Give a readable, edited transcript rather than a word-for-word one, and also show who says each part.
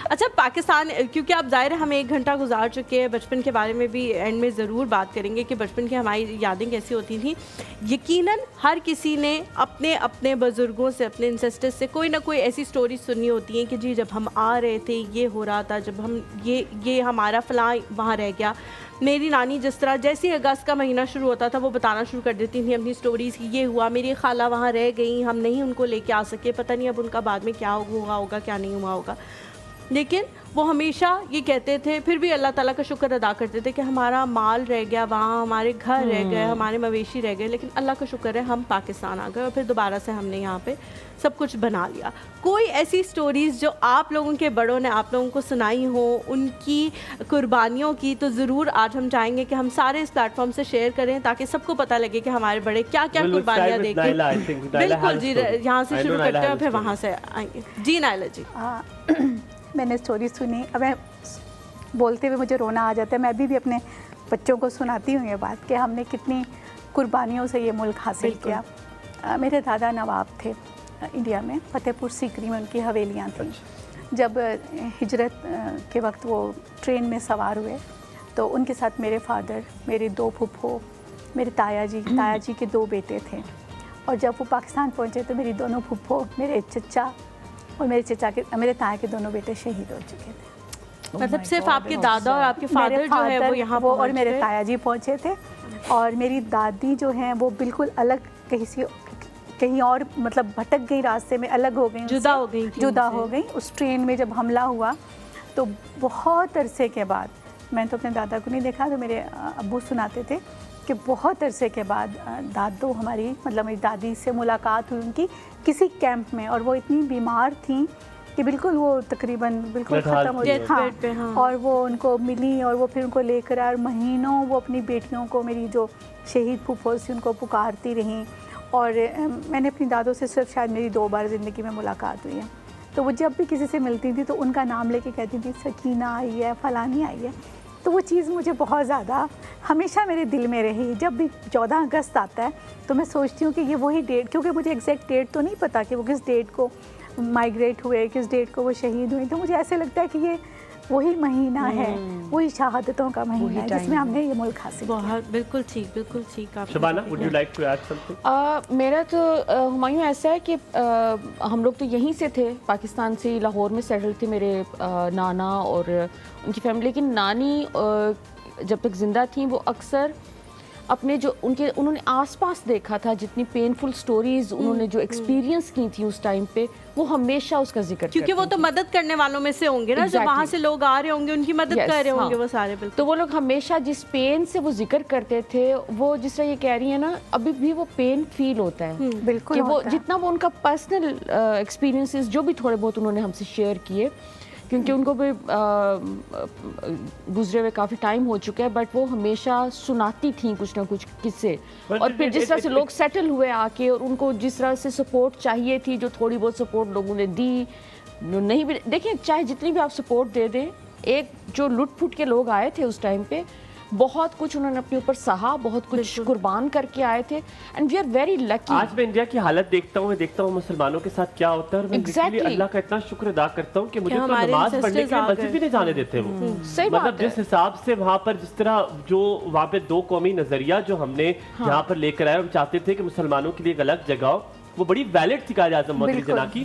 Speaker 1: اچھا پاکستان، کیونکہ آپ ظاہر ہے ہم 1 گھنٹہ گزار چکے ہیں، بچپن کے بارے میں بھی اینڈ میں ضرور بات کریں گے کہ بچپن کی ہماری یادیں کیسی ہوتی تھیں. یقیناً ہر کسی نے اپنے اپنے بزرگوں سے، اپنے انسسٹر سے کوئی نہ کوئی ایسی سٹوری سنی ہوتی ہیں کہ جی جب ہم آ رہے تھے یہ ہو رہا تھا، جب ہم یہ ہمارا فلاں وہاں رہ گیا. میری نانی جس طرح جیسے اگست کا مہینہ شروع ہوتا تھا وہ بتانا شروع کر دیتی تھیں اپنی سٹوریز کی، یہ ہوا، میری خالہ وہاں رہ گئیں، ہم نہیں ان کو لے کے آ سکے، پتہ نہیں اب ان کا بعد میں کیا ہوا ہوگا کیا نہیں ہوا ہوگا. لیکن وہ ہمیشہ یہ کہتے تھے، پھر بھی اللہ تعالیٰ کا شکر ادا کرتے تھے کہ ہمارا مال رہ گیا وہاں، ہمارے گھر رہ گئے، ہمارے مویشی رہ گئے، لیکن اللہ کا شکر ہے ہم پاکستان آ گئے اور پھر دوبارہ سے ہم نے یہاں پہ سب کچھ بنا لیا. کوئی ایسی سٹوریز جو آپ لوگوں کے بڑوں نے آپ لوگوں کو سنائی ہوں ان کی قربانیوں کی، تو ضرور آج ہم چاہیں گے کہ ہم سارے اس پلیٹ فارم سے شیئر کریں تاکہ سب کو پتہ لگے کہ ہمارے بڑے کیا کیا قربانیاں دے کے. بالکل جی، یہاں سے شروع کرتے ہیں اور پھر وہاں سے آئیں گے. جی نائلہ جی.
Speaker 2: میں نے اسٹوری سنی، اب میں بولتے ہوئے مجھے رونا آ جاتا ہے. میں بھی اپنے بچوں کو سناتی ہوں یہ بات کہ ہم نے کتنی قربانیوں سے یہ ملک حاصل کیا. میرے دادا نواب تھے انڈیا میں، فتح پور سیکری میں ان کی حویلیاں تھیں. جب ہجرت کے وقت وہ ٹرین میں سوار ہوئے تو ان کے ساتھ میرے فادر، میرے 2 پھپھو، میرے تایا جی کے 2 بیٹے تھے. اور جب وہ پاکستان پہنچے تو میری دونوں پھپھو، میرے چچا اور میرے تایا کے 2 بیٹے شہید ہو چکے تھے.
Speaker 1: مطلب صرف آپ کے دادا اور آپ کے فادر جو ہے وہ یہاں
Speaker 2: وہ اور میرے تایا جی پہنچے تھے، اور میری دادی جو ہیں وہ بالکل الگ کہیں اور مطلب بھٹک گئی، راستے میں الگ ہو گئیں، جدا ہو گئیں. اس ٹرین میں جب حملہ ہوا تو بہت عرصے کے بعد، میں تو اپنے دادا کو نہیں دیکھا، تو میرے ابو سناتے تھے کہ بہت عرصے کے بعد دادو ہماری مطلب میری دادی سے ملاقات ہوئی ان کی کسی کیمپ میں، اور وہ اتنی بیمار تھیں کہ بالکل وہ تقریباً بالکل ختم ہو گئی. اور وہ ان کو ملی اور وہ پھر ان کو لے کر آئے، اور مہینوں وہ اپنی بیٹیوں کو، میری جو شہید پھوپھو تھی ان کو پکارتی رہیں. اور میں نے اپنی دادوں سے صرف شاید میری 2 بار زندگی میں ملاقات ہوئی ہے. تو وہ جب بھی کسی سے ملتی تھی تو ان کا نام لے کے کہتی تھی سکینہ آئی ہے، فلانی آئی ہے. تو وہ چیز مجھے بہت زیادہ ہمیشہ میرے دل میں رہی. جب بھی 14 اگست آتا ہے تو میں سوچتی ہوں کہ یہ وہی ڈیٹ، کیونکہ مجھے ایگزیکٹ ڈیٹ تو نہیں پتہ کہ وہ کس ڈیٹ کو مائیگریٹ ہوئے، کس ڈیٹ کو وہ شہید ہوئے. تو مجھے ایسے لگتا ہے کہ یہ وہی مہینہ ہے، وہی شہادتوں کا مہینہ ہے جس میں ہم نے یہ ملک حاصل کیا.
Speaker 1: بالکل ٹھیک، بالکل ٹھیک.
Speaker 3: Shabana would you like to add something؟
Speaker 4: میرا تو ہمایوں ایسا ہے کہ ہم لوگ تو یہیں سے تھے، پاکستان سے لاہور میں سیٹل تھے میرے نانا اور ان کی فیملی. لیکن نانی جب تک زندہ تھیں وہ اکثر اپنے جو انہوں نے آس پاس دیکھا تھا، جتنی پینفل سٹوریز انہوں نے جو ایکسپیرینس کی تھی اس ٹائم پہ، وہ ہمیشہ اس کا ذکر کرتے،
Speaker 1: کیونکہ وہ تو مدد کرنے والوں میں سے ہوں گے نا، جو وہاں سے لوگ آ رہے ہوں گے ان کی مدد کر رہے ہوں گے وہ سارے. بالکل.
Speaker 4: تو وہ لوگ ہمیشہ جس پین سے وہ ذکر کرتے تھے، وہ جس طرح یہ کہہ رہی ہیں نا، ابھی بھی وہ پین فیل ہوتا ہے.
Speaker 2: بالکل.
Speaker 4: کہ وہ جتنا وہ ان کا پرسنل ایکسپیرینسز جو بھی تھوڑے بہت انہوں نے ہم سے شیئر کیے، کیونکہ ان کو بھی گزرے ہوئے کافی ٹائم ہو چکا ہے، بٹ وہ ہمیشہ سناتی تھیں کچھ نہ کچھ قصے. اور پھر جس طرح سے لوگ سیٹل ہوئے آ کے، اور ان کو جس طرح سے سپورٹ چاہیے تھی، جو تھوڑی بہت سپورٹ لوگوں نے دی، نہیں بھی دیکھیں چاہے جتنی بھی آپ سپورٹ دے دیں، ایک جو لٹ پھٹ کے لوگ آئے تھے اس ٹائم پہ، بہت کچھ انہوں نے اپنے اوپر سہا، بہت کچھ قربان کر کے آئے تھے. And we are very lucky.
Speaker 3: آج میں انڈیا کی حالت دیکھتا ہوں، میں دیکھتا ہوں مسلمانوں کے ساتھ کیا ہوتا ہے، اور میں لٹرلی اللہ کا اتنا شکر ادا کرتا ہوں کہ مجھے تو نماز پڑھنے کے لیے مسجد بھی نہیں جانے دیتے وہ. مطلب جس حساب سے وہاں پر جس طرح جو وہاں پہ 2 قومی نظریہ جو ہم نے یہاں پر لے کر آئے، ہم چاہتے تھے کہ مسلمانوں کے لیے ایک الگ جگہ ہو، وہ بڑی ویلڈ تھی قائد اعظم محمد علی جناح کی.